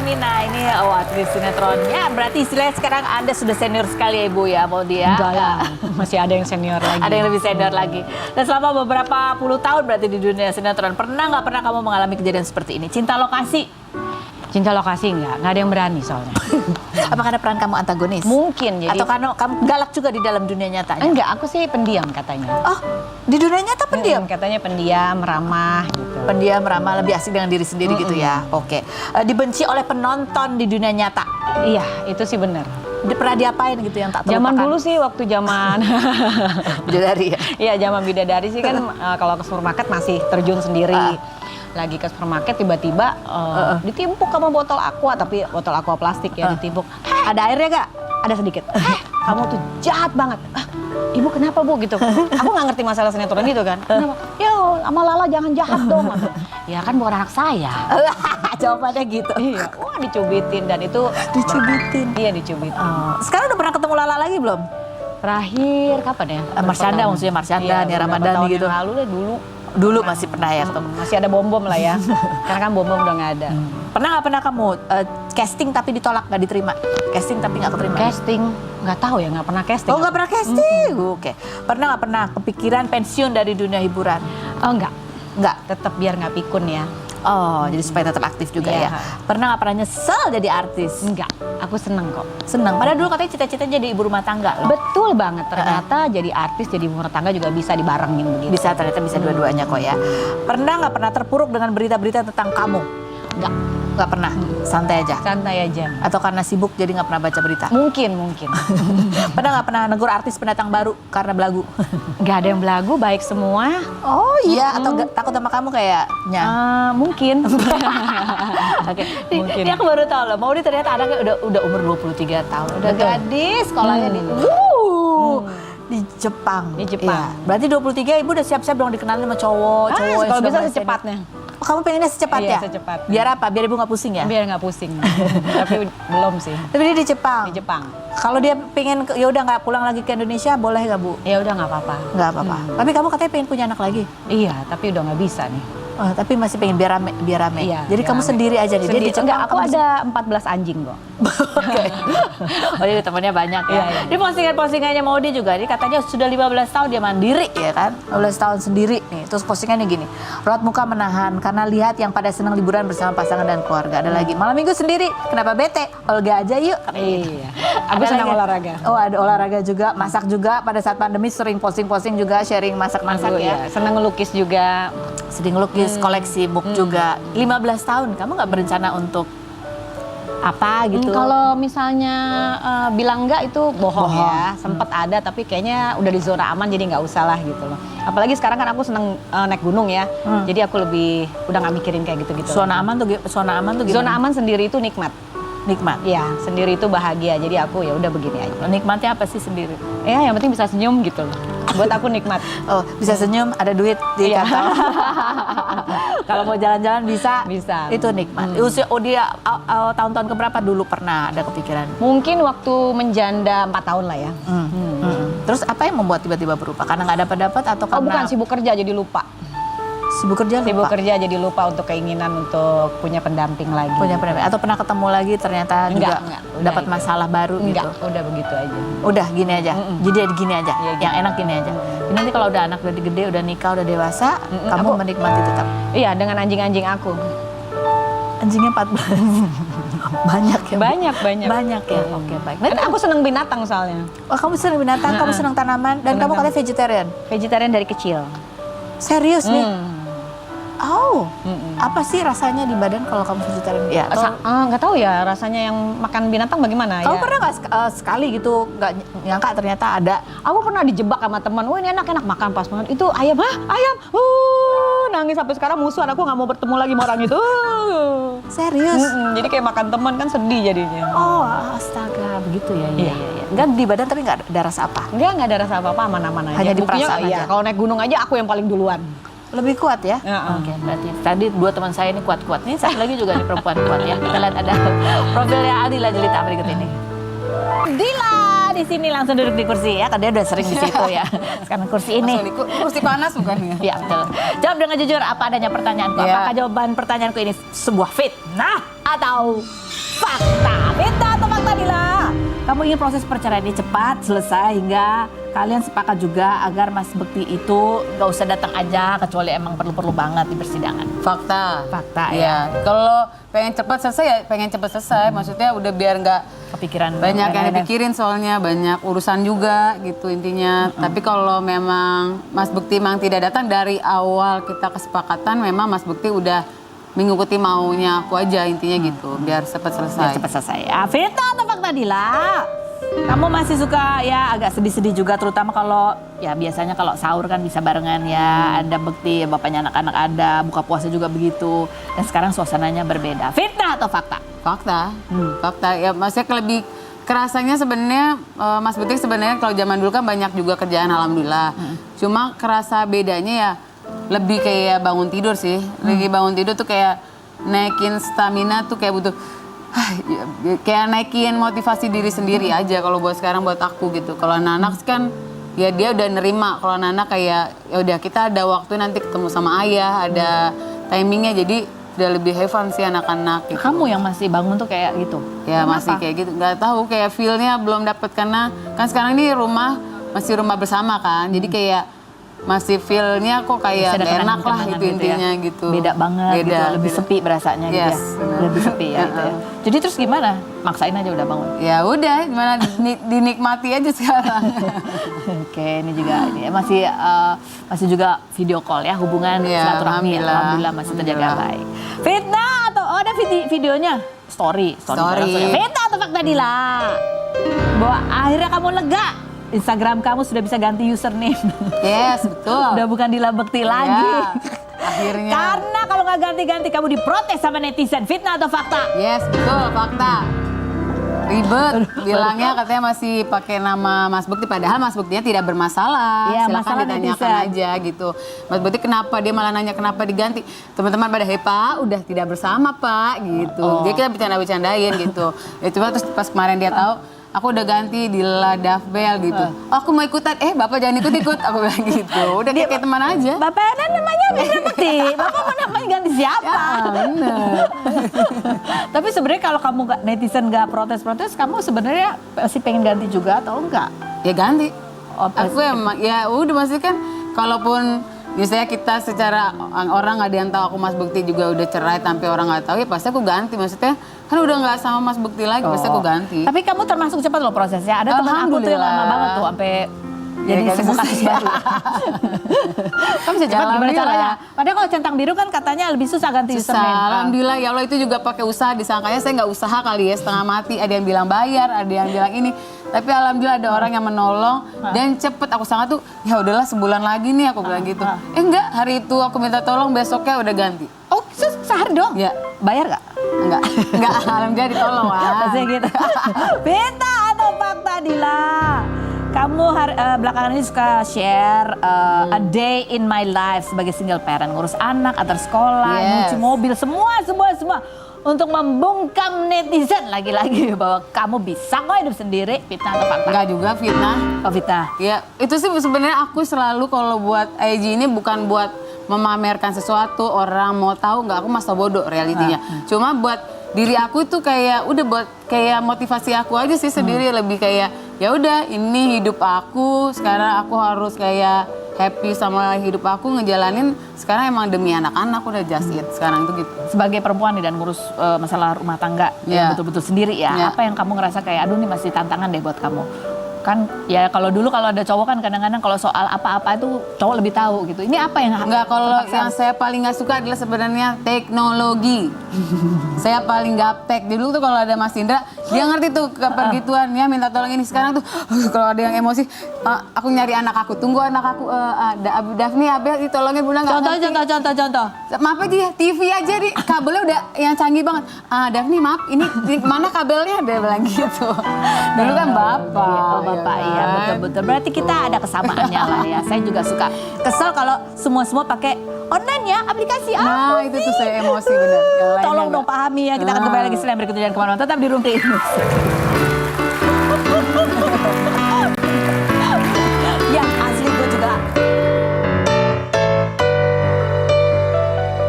Mina ini aktris sinetron. Ya berarti istilahnya sekarang Anda sudah senior sekali ya Ibu ya, Maudy ya? Enggak lah, masih ada yang senior lagi. Ada yang lebih senior lagi. Dan selama beberapa puluh tahun berarti di dunia sinetron, pernah nggak pernah kamu mengalami kejadian seperti ini? Cinta lokasi? Cinta lokasi nggak ada yang berani soalnya. Apa karena peran kamu antagonis? Mungkin jadi. Atau karena kamu galak juga di dalam dunia nyatanya? Enggak, aku sih pendiam katanya. Oh, di dunia nyata pendiam? Katanya pendiam, ramah gitu. Pendiam, ramah, lebih asik dengan diri sendiri gitu ya. Oke. Dibenci oleh penonton di dunia nyata? Iya, itu sih benar. Pernah diapain gitu yang tak terlupakan? Zaman dulu sih waktu zaman Bidadari ya? Iya, zaman bidadari sih kan kalau ke supermarket masih terjun sendiri. Lagi ke supermarket tiba-tiba ditimpuk sama botol aqua, tapi botol aqua plastik ya ditimpuk. Ada airnya gak? Ada sedikit. Kamu tuh jahat banget. Ibu kenapa Bu gitu? Aku nggak ngerti masalah sinetron itu kan. Kenapa? Ya sama Lala jangan jahat dong. Ya kan bukan anak saya. Jawabannya gitu. Iya. Wah dicubitin dan itu. Dicubitin? Iya dicubitin. Sekarang udah pernah ketemu Lala lagi belum? Terakhir kapan ya? Marsyanda maksudnya, Marsyanda, Nia Ramadhani gitu. Yang lalu deh dulu. Dulu masih pernah ya ketemu? Masih ada bom-bom lah ya. Karena kan bom-bom udah nggak ada. Pernah kamu casting tapi ditolak, nggak diterima? Casting tapi nggak keterima? Casting? Nggak tahu ya, nggak pernah casting. Oh nggak pernah casting? Oke. Pernah nggak pernah kepikiran pensiun dari dunia hiburan? Oh enggak. Nggak? Tetap biar nggak pikun ya. Oh, jadi supaya tetap aktif juga ya. Pernah nggak pernah nyesel jadi artis? Enggak, aku seneng kok. Seneng. Padahal dulu katanya cita-cita jadi ibu rumah tangga loh. Betul banget, ternyata jadi artis, jadi ibu rumah tangga juga bisa dibarengin begitu. Ternyata bisa dua-duanya kok ya. Pernah nggak pernah terpuruk dengan berita-berita tentang kamu? Nggak pernah. Santai aja. Santai aja. Atau karena sibuk jadi nggak pernah baca berita? Mungkin. Pernah nggak pernah negur artis pendatang baru karena belagu? Nggak ada yang belagu, baik semua. Oh iya, atau takut sama kamu kayaknya? Mungkin. Oke. Mungkin. Ini aku baru tahu loh, Maudy ternyata anaknya udah umur 23 tahun. Udah gadis, sekolahnya di Jepang. Di Jepang. Iya. Berarti 23 ibu udah siap-siap dong dikenalin sama cowok. Kalau bisa secepatnya. Oh, kamu pengennya secepatnya? Iya, secepatnya. Biar apa? Biar ibu nggak pusing ya? Biar nggak pusing. Tapi belum sih. Tapi dia di Jepang? Di Jepang. Kalau dia pengen, ya udah nggak pulang lagi ke Indonesia, boleh nggak Bu? Ya udah nggak apa-apa. Nggak apa-apa. Tapi kamu katanya pengen punya anak lagi? Iya, tapi udah nggak bisa nih. Oh, tapi masih pengen biar rame. Iya, Jadi kamu sendiri aja nih? Dia di Jepang, enggak, aku ada 14 anjing kok. Oke. Oh jadi temannya banyak ya? Iya. Di postingan-postingannya Maudy juga, dia katanya sudah 15 tahun dia mandiri ya kan? 15 tahun sendiri nih. Terus postingannya gini, raut muka menahan karena lihat yang pada senang liburan bersama pasangan dan keluarga. Ada lagi, malam minggu sendiri, kenapa bete? Olga aja yuk. Iya. Aku senang olahraga. Oh ada olahraga juga, masak juga. Pada saat pandemi sering posting-posting juga, sharing masak-masak ya. Senang ngelukis juga. Sedang ngelukis, koleksi book juga. 15 tahun, kamu nggak berencana untuk apa gitu? Kalau misalnya bilang enggak itu bohong. Ya. Sempet ada tapi kayaknya udah di zona aman jadi nggak usah lah gitu loh. Apalagi sekarang kan aku seneng naik gunung ya. Jadi aku lebih udah nggak mikirin kayak gitu-gitu. Zona aman tuh gimana? Zona aman sendiri itu nikmat. Nikmat? Iya, sendiri itu bahagia. Jadi aku ya udah begini aja. Nikmatnya apa sih sendiri? Ya yang penting bisa senyum gitu loh. Buat aku nikmat. Oh, bisa senyum, ada duit di kantong. Kalau mau jalan-jalan bisa. Itu nikmat. Usia dia tahun-tahun keberapa dulu pernah ada kepikiran? Mungkin waktu menjanda 4 tahun lah ya. Terus apa yang membuat tiba-tiba berubah? Karena nggak dapat atau karena? Oh bukan, sibuk kerja jadi lupa. Sibuk kerja jadi lupa untuk keinginan untuk punya pendamping lagi. Atau pernah ketemu lagi ternyata enggak, dapat masalah baru enggak, gitu? Udah begitu aja. Udah gini aja? Jadi gini aja? Ya, yang enak gini aja? Nanti kalau udah anak udah gede, udah nikah, udah dewasa, kamu menikmati tetap? Iya, dengan anjing-anjing aku. Anjingnya 14? Banyak ya? Banyak ya? Oke, baik. Karena aku seneng binatang soalnya. Oh, kamu seneng binatang, kamu seneng tanaman, dan kamu katanya vegetarian? Vegetarian dari kecil. Serius nih? Oh, apa sih rasanya di badan kalau kamu vegetarian? Ya, nggak tahu ya rasanya yang makan binatang bagaimana ya. Kamu pernah nggak sekali gitu nggak nyangka ternyata ada? Aku pernah dijebak sama teman. Wah ini enak makan pas banget. Itu ayam, ayam. Nangis sampai sekarang musuhan. Aku nggak mau bertemu lagi sama orang itu. Serius? Jadi kayak makan teman kan sedih jadinya. Oh, astaga, begitu ya. Iya. Nggak di badan tapi nggak ada rasa apa? Nggak ada rasa apa-apa, aman-aman aja. Hanya di perasaan aja. Kalau naik gunung aja aku yang paling duluan. Lebih kuat ya? Oke, berarti tadi 2 teman saya ini kuat-kuat. Ini satu lagi juga nih perempuan kuat ya. Kita lihat ada profilnya Aldila Jelita berikut ini. Dila di sini langsung duduk di kursi ya, karena dia udah sering di situ ya. Sekarang kursi ini. Kursi panas bukan ya? Iya betul. Jawab dengan jujur apa adanya pertanyaanku. Apakah jawaban pertanyaanku ini sebuah fitnah atau fakta. Fitnah atau fakta, Dila? Kamu ingin proses perceraian ini cepat selesai hingga kalian sepakat juga agar Mas Bekti itu gak usah datang aja kecuali emang perlu-perlu banget di persidangan. Fakta. Fakta ya. Kalau pengen cepat selesai ya pengen cepat selesai. Maksudnya udah biar nggak kepikiran banyak yang dipikirin, soalnya banyak urusan juga gitu intinya. Tapi kalau memang Mas Bekti memang tidak datang dari awal kita kesepakatan, memang Mas Bekti udah mengikuti maunya aku aja intinya gitu. Biar cepat selesai. Biar cepat selesai. Ya, fitnah atau fakta, Dila? Kamu masih suka ya agak sedih-sedih juga, terutama kalau ya biasanya kalau sahur kan bisa barengan ya, ada Bekti, bapaknya anak-anak ada, buka puasa juga begitu. Dan sekarang suasananya berbeda. Fitnah atau fakta? Fakta. Fakta ya, maksudnya lebih kerasanya sebenarnya Mas Bekti sebenarnya kalau zaman dulu kan banyak juga kerjaan alhamdulillah. Cuma kerasa bedanya ya lebih kayak bangun tidur sih. Lagi bangun tidur tuh kayak naikin stamina tuh kayak butuh kayak naikin motivasi diri sendiri aja kalau buat sekarang buat aku gitu. Kalau anak-anak kan ya dia udah nerima. Kalau anak-anak kayak ya udah kita ada waktu nanti ketemu sama ayah, ada timingnya, jadi udah lebih have fun sih anak-anak gitu. Kamu yang masih bangun tuh kayak gitu? Ya Kenapa? masih kayak gitu, nggak tahu kayak feel-nya belum dapet karena kan sekarang ini masih rumah bersama kan, jadi kayak masih feel-nya kok kayak Bisa ada enak lah kenangan-kenangan itu gitu ya. intinya gitu. Beda banget gitu, lebih sepi berasanya gitu Yes, ya. benar. Lebih sepi ya gitu ya. Jadi terus gimana? Maksain aja udah bangun? Ya udah, gimana dinikmati aja sekarang. Oke, ini juga ini ya, masih juga video call ya, hubungan Ya, silaturahmi alhamdulillah masih terjaga baik. Fitnah atau ada videonya? Story. Fitnah atau fakta, Dila? Bahwa akhirnya kamu lega, Instagram kamu sudah bisa ganti username. Yes, betul. Udah bukan Dila Bekti lagi. Ya, akhirnya. Karena kalau nggak ganti-ganti kamu diprotes sama netizen. Fitnah atau fakta? Yes, betul, fakta. Ribet, bilangnya katanya masih pakai nama Mas Bekti, padahal Mas Bektinya tidak bermasalah. Iya, Silakan masalah ditanyakan netizen. aja gitu. Mas Bekti kenapa, dia malah nanya kenapa diganti. Teman-teman pada Pak udah tidak bersama Pak gitu. Jadi kita bercanda-bercandain gitu. Ya cuma terus pas kemarin dia tahu aku udah ganti Dila Dafbel gitu. Oh, aku mau ikutan, Bapak jangan ikut-ikut. Aku bilang gitu. Udah kayak teman aja. Bapak namanya Dila Bekti. Bapak mau namanya ganti siapa? Ya, bener. Tapi sebenarnya kalau kamu netizen nggak protes-protes, kamu sebenarnya masih pengen ganti juga atau enggak? Ya ganti. Oh, Aku emang ya udah maksudnya kan kalaupun misalnya kita secara orang nggak ada yang tahu aku Mas Bekti juga udah cerai sampai orang nggak tahu, ya pasti aku ganti. Maksudnya kan udah nggak sama Mas Bekti lagi, pasti aku ganti. Tapi kamu termasuk cepat loh prosesnya. Ada teman aku tuh yang lama banget tuh sampai jadi kayak sebuah gitu kasus sih. baru. Kamu bisa cepat gimana Alhamdulillah. caranya? Padahal kalau centang biru kan katanya lebih susah ganti Susah. username. Alhamdulillah ya Allah, itu juga pakai usaha, disangkanya saya nggak usaha kali ya, setengah mati. Ada yang bilang bayar, ada yang bilang ini. Tapi alhamdulillah ada orang yang menolong dan cepet. Aku sangat tuh ya udahlah sebulan lagi nih aku bilang gitu. Enggak, hari itu aku minta tolong, besoknya udah ganti. Oh, sehari dong? Ya. Bayar nggak? Enggak, alhamdulillah ditolong lah. Maksudnya gitu. Beta atau fakta, Dila? Kamu belakangan ini suka share a day in my life sebagai single parent, ngurus anak, antar sekolah, Yes. nyuci mobil, semua untuk membungkam netizen lagi-lagi bahwa kamu bisa kok hidup sendiri. Fitnah atau fakta? Enggak juga fitnah. Oh, fitnah. Ya, itu sih sebenarnya aku selalu kalau buat IG ini bukan buat memamerkan sesuatu, orang mau tahu nggak, aku masa bodoh realitinya. Cuma buat diri aku itu kayak udah buat kayak motivasi aku aja sih sendiri, lebih kayak ya udah ini hidup aku, sekarang aku harus kayak happy sama hidup aku, ngejalanin sekarang emang demi anak-anak, udah just it sekarang itu gitu. Sebagai perempuan nih dan ngurus masalah rumah tangga yang Yeah. betul-betul sendiri ya, Yeah. apa yang kamu ngerasa kayak aduh nih masih tantangan deh buat kamu? Kan ya kalau dulu kalau ada cowok kan kadang-kadang kalau soal apa-apa itu cowok lebih tahu gitu. Ini apa yang Enggak, kalau terpaksa? yang saya paling nggak suka adalah sebenarnya teknologi. Saya paling gaptek. Dulu tuh kalau ada Mas Indra, dia ngerti tuh kepergituan ya, minta tolong ini. Sekarang tuh kalau ada yang emosi, aku nyari anak aku, tunggu anak aku, Daphne, Abel, ditolongin Bunda nggak ngerti. Contoh. Maaf aja ya, TV aja di kabelnya udah yang canggih banget. Daphne maaf, ini di mana kabelnya? Dia bilang gitu. Dulu kan bapak. Oh, bapak, iya kan? betul-betul. Berarti kita ada kesamaannya lah ya. Saya juga suka kesel kalau semua pakai online ya, aplikasi apa Nah, itu tuh saya emosi bener. Yang lainnya Tolong nggak. dong pahami ya. Kita akan kembali lagi setelah berikutnya, jangan kemana-mana. Tetap di Rumpi Indonesia.